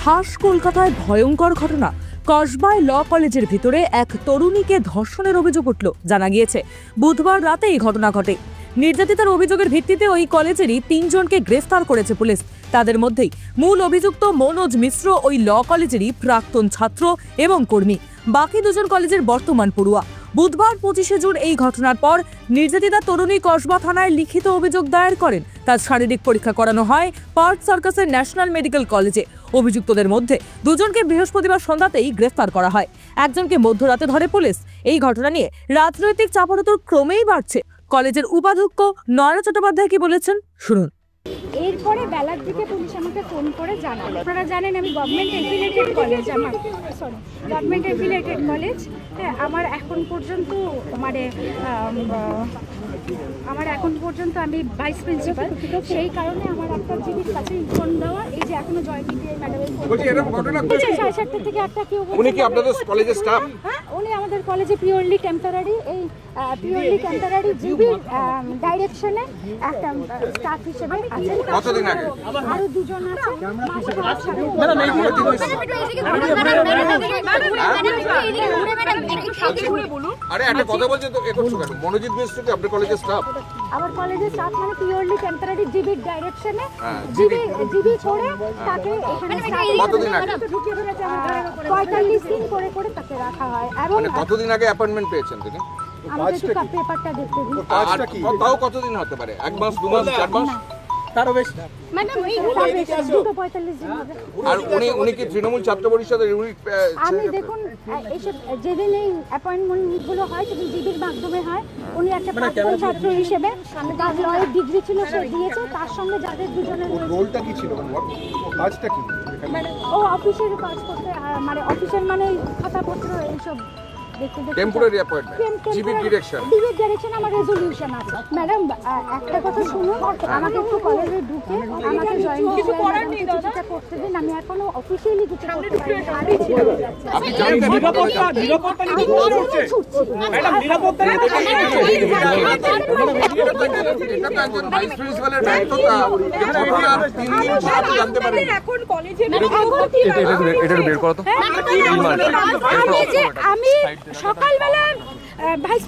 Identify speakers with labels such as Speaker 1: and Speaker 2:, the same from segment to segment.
Speaker 1: খাস কলকাতায় ভয়ঙ্কর ঘটনা। কসবায় ল কলেজের ভিতরে এক তরুণীকে ধর্ষণের অভিযোগ উঠল। জানা গিয়েছে বুধবার রাতে এই ঘটনা ঘটে। নির্যাতিতার অভিযোগের ভিত্তিতে ওই কলেজেরই ৩ জনকে গ্রেফতার করেছে পুলিশ। তাদের মধ্যেই মূল অভিযুক্ত মনোজ মিশ্র ওই ল কলেজেরই প্রাক্তন ছাত্র এবং কর্মী। বাকি 2 জন কলেজের বর্তমান পড়ুয়া। বুধবার 25শে জুন এই ঘটনার পর নির্যাতিতা তরুণী কসবা থানায় লিখিত অভিযোগ দায়ের করেন। তার শারীরিক পরীক্ষা করানো হয় পার্ক সার্কাসের ন্যাশনাল মেডিকেল কলেজে। অভিযুক্তদের মধ্যে 2 জনকে বৃহস্পতিবার সন্ধ্যাতেই গ্রেফতার করা হয়। একজনকে মধ্যরাতে ধরে পুলিশ। এই ঘটনা নিয়ে রাজনৈতিক চাপানোতর ক্রমেই বাড়ছে। কলেজের উপাধ্যক্ষ নয়না চট্টোপাধ্যায় কি বলেছেন শুনুন।
Speaker 2: এরপরে বেলার দিকে পুলিশ আমাকে ফোন করে জানালো, আপনারা জানেন আমি government affiliated college, government affiliated college. হ্যাঁ, আমার এখন পর্যন্ত আমি ভাইস প্রিন্সিপাল। সেই কারণে আমার একটা জিবির কাছে ফোন দেওয়া, এই যে এখনো জয়ন্তী ম্যাডামের ফোন 7:30 থেকে 8টা কেউ।
Speaker 3: উনি কি আপনাদের কলেজের স্টাফ?
Speaker 2: হ্যাঁ, উনি আমাদের কলেজে পিওরলি টেম্পোরারি, এই পিওরলি টেম্পোরারি জিবির ডাইরেকশনে একটা স্টাফ হিসেবে আছেন।
Speaker 3: কতদিন আগে?
Speaker 2: আরো 2 জন আছে।
Speaker 3: আরে একটা কথা বলছে তো, মনোজিৎ মিশ্র কি আপনার কলেজের স্টাফ?
Speaker 2: আমার কলেজের স্টাফ মানে পিওরলি টেম্পোরারি জিবির ডাইরেকশনে জিবি করে তাকে এখানে
Speaker 3: কতদিন আগে?
Speaker 2: 45 দিন করে তাকে রাখা হয়। এবং
Speaker 3: মানে কতদিন আগে অ্যাপয়েন্টমেন্ট পেয়েছেন তিনি?
Speaker 2: আমি একটু পেপারটা দেখতে দিই।
Speaker 3: আর তাও কতদিন হতে পারে? 1 মাস, 2 মাস, 4 মাস?
Speaker 4: তারও বেশি।
Speaker 2: ম্যাডাম এই 45 দিন হবে।
Speaker 3: আর উনি কি তৃণমূল ছাত্র পরিষদের ইউনিট?
Speaker 2: আমি দেখুন এইসব যেদিন এই অ্যাপয়েন্টমেন্টগুলো হয় সেদিন জিবির মাধ্যমে হয়। উনি একটা প্রাক্তন ছাত্র হিসেবে তার লয়ের ডিগ্রি ছিল, সে দিয়েছে। তার সঙ্গে যাদের 2 জনের
Speaker 4: রোলটা কি ছিল, কাজটা কি?
Speaker 2: ও অফিসের কাজ করতে, মানে অফিসের মানে খাতাপত্র এইসব
Speaker 3: টেম্পোরারি অ্যাপয়েন্টমেন্ট, জিবি ডাইরেকশন
Speaker 2: আমার রেজলিউশন আছে। ম্যাডাম একটা কথা শুনুন, আমাকে একটু কলেজে ঢুকে আমাকে জয়েন কিছু করার নেই দাদা, করতে দিন। আমি এখনো অফিশিয়ালি কিছু করতে পারি না।
Speaker 3: আপনি জানেন নিরাপত্তা কি করছে? ম্যাডাম নিরাপত্তা নিয়ে এটা তো একজন ভাইস প্রিন্সিপালের দায়িত্বটা, যে কখন আর 3 দিন ছাত্র জানতে পারে এখন কলেজে।
Speaker 4: এটা বের করো তো।
Speaker 2: আমি সকালবেলা ভাইস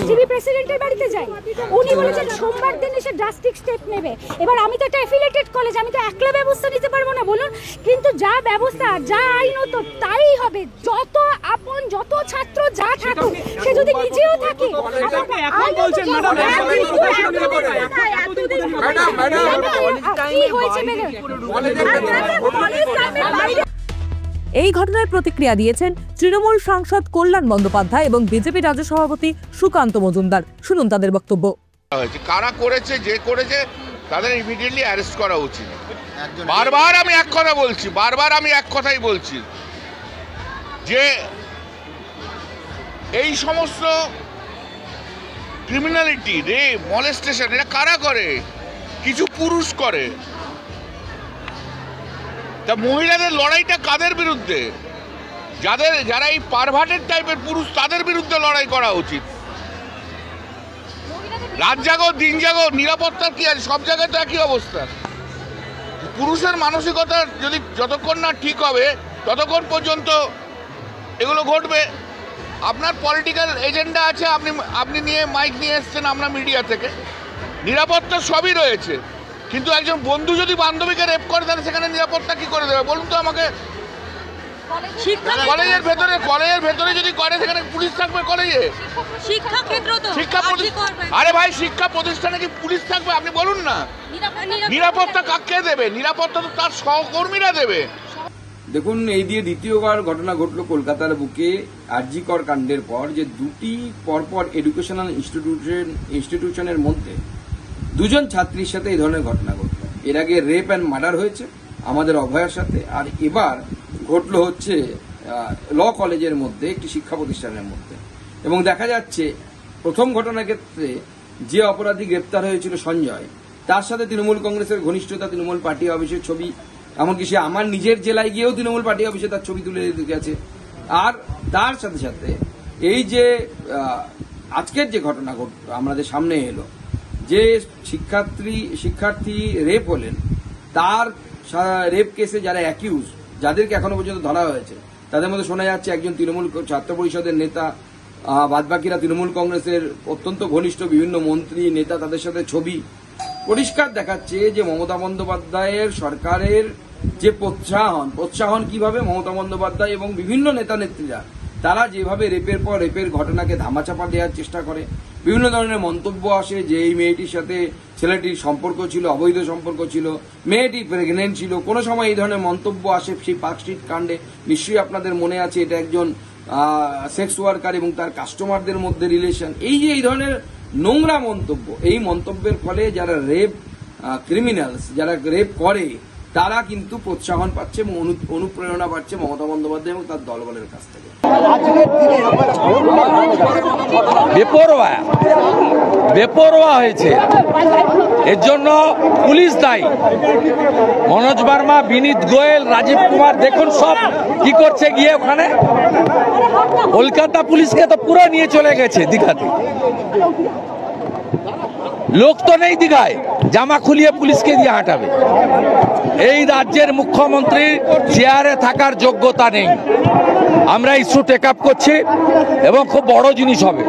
Speaker 2: জিবি প্রেসিডেন্টের বাড়িতে যাই। উনি বলেছেন সোমবার দিন এসে ড্রাস্টিক স্টেপ নেবে। এবার আমি তো একটা অ্যাফিলিয়েটেড কলেজ, আমি তো একলা ব্যবস্থা নিতে পারবো না বলুন। কিন্তু যা ব্যবস্থা, যা আইনত তাই হবে। যত আপন, যত ছাত্র যা থাকুক, সে যদি নিজেও থাকে।
Speaker 1: এই ঘটনায় প্রতিক্রিয়া দিয়েছেন তৃণমূল সাংসদ কল্যাণ বন্দ্যোপাধ্যায় এবং বিজেপি রাজ্য সভাপতি সুকান্ত মজুমদার। শুনুন তাদের বক্তব্য।
Speaker 5: কারা করেছে, যে করেছে তাদের ইমিডিয়েটলি অ্যারেস্ট করা উচিত। বারবার আমি এক কথাই বলছি যে এই সমস্ত ক্রিমিনালিটি, রেপ, মলেস্টেশন এটা কারা করে? কিছু পুরুষ করে। তা মহিলাদের লড়াইটা কাদের বিরুদ্ধে? যারা এই পারভার্টেড টাইপের পুরুষ, তাদের বিরুদ্ধে লড়াই করা উচিত। রাত জাগো দিন জাগো, নিরাপত্তার কি আছে? সব জায়গায় তো একই অবস্থা। পুরুষের মানসিকতা যদি যতক্ষণ না ঠিক হবে ততক্ষণ পর্যন্ত এগুলো ঘটবে। আপনার পলিটিক্যাল এজেন্ডা আছে, আপনি নিয়ে মাইক নিয়ে এসছেন আমরা মিডিয়া থেকে। নিরাপত্তা সবই রয়েছে, কিন্তু একজন বন্ধু যদি বান্ধবীকে রেপ করে তাহলে সেখানে নিরাপত্তা কি করে দেবে বলুন তো আমাকে? কলেজের ভেতরে যদি করে সেখানে পুলিশ থাকবে? কলেজে আরে ভাই, শিক্ষা প্রতিষ্ঠানে কি পুলিশ থাকবে? আপনি বলুন না। নিরাপত্তা কাকে দেবে? নিরাপত্তা তো তার সহকর্মীরা দেবে।
Speaker 6: দেখুন, এই দিয়ে দ্বিতীয়বার ঘটনা ঘটল কলকাতার বুকে আরজি কর কাণ্ডের পর, যে 2টি পরপর এডুকেশনাল ইনস্টিটিউশনের মধ্যে 2 জন ছাত্রীর সাথে এই ধরনের ঘটনা ঘটল। এর আগে রেপ অ্যান্ড মার্ডার হয়েছে আমাদের অভয়ার সাথে, আর এবার ঘটল হচ্ছে ল কলেজের মধ্যে, একটি শিক্ষা প্রতিষ্ঠানের মধ্যে। এবং দেখা যাচ্ছে প্রথম ঘটনার ক্ষেত্রে যে অপরাধী গ্রেপ্তার হয়েছিল সঞ্জয়, তার সাথে তৃণমূল কংগ্রেসের ঘনিষ্ঠতা, তৃণমূল পার্টি অফিসের ছবি, এমনকি সে আমার নিজের জেলায় গিয়েও তৃণমূল পার্টি অফিসে তার ছবি তুলে গেছে। আর তার সাথে সাথে এই যে আজকের যে ঘটনা আমাদের সামনে এলো, যে শিক্ষার্থী রেপ হলেন, তার রেপ কেসে যারা অ্যাকিউজ, যাদেরকে এখনো পর্যন্ত ধরা হয়েছে, তাদের মধ্যে শোনা যাচ্ছে একজন তৃণমূল ছাত্র পরিষদের নেতা, বাদবাকিরা তৃণমূল কংগ্রেসের অত্যন্ত ঘনিষ্ঠ বিভিন্ন মন্ত্রী নেতা, তাদের সাথে ছবি। পরিষ্কার দেখাচ্ছে যে মমতা বন্দ্যোপাধ্যায়ের সরকারের যে প্রোৎসাহন কিভাবে মমতা বন্দ্যোপাধ্যায় এবং বিভিন্ন নেতা নেত্রীরা তারা যেভাবে রেপের পর রেপের ঘটনাকে ধামাচাপা দেওয়ার চেষ্টা করে, বিভিন্ন ধরনের মন্তব্য আসে যে এই মেয়েটির সাথে ছেলেটির সম্পর্ক ছিল, অবৈধ সম্পর্ক ছিল, মেয়েটি প্রেগনেন্ট ছিল, কোনো সময় এই ধরনের মন্তব্য আসে সেই পার্ক স্ট্রিট কাণ্ডে। নিশ্চয়ই আপনাদের মনে আছে এটা একজন সেক্স ওয়ার্কার এবং তার কাস্টমারদের মধ্যে রিলেশন। এই যে এই ধরনের নোংরা মন্তব্য, এই মন্তব্যের ফলে যারা রেপ ক্রিমিনালস, যারা রেপ করে, তারা কিন্তু প্রোৎসাহন পাচ্ছে এবং অনুপ্রেরণা পাচ্ছে মমতা বন্দ্যোপাধ্যায় এবং তার দলবলের কাছ থেকে।
Speaker 7: বেপরোয়া হয়েছে, এর জন্য পুলিশ দায়ী। মনোজ বার্মা, বিনীত গোয়েল, রাজীব কুমার দেখুন সব কি করছে গিয়ে ওখানে। কলকাতা পুলিশকে তো পুরো নিয়ে চলে গেছে দীঘাতে। লোক তো নেই দীঘায়, জামা খুলিয়ে পুলিশকে দিয়ে হাঁটাবে। এই রাজ্যের মুখ্যমন্ত্রীর চেয়ারে থাকার যোগ্যতা নেই। আমরা ইস্যু টেক আপ করছি এবং খুব বড় জিনিস হবে।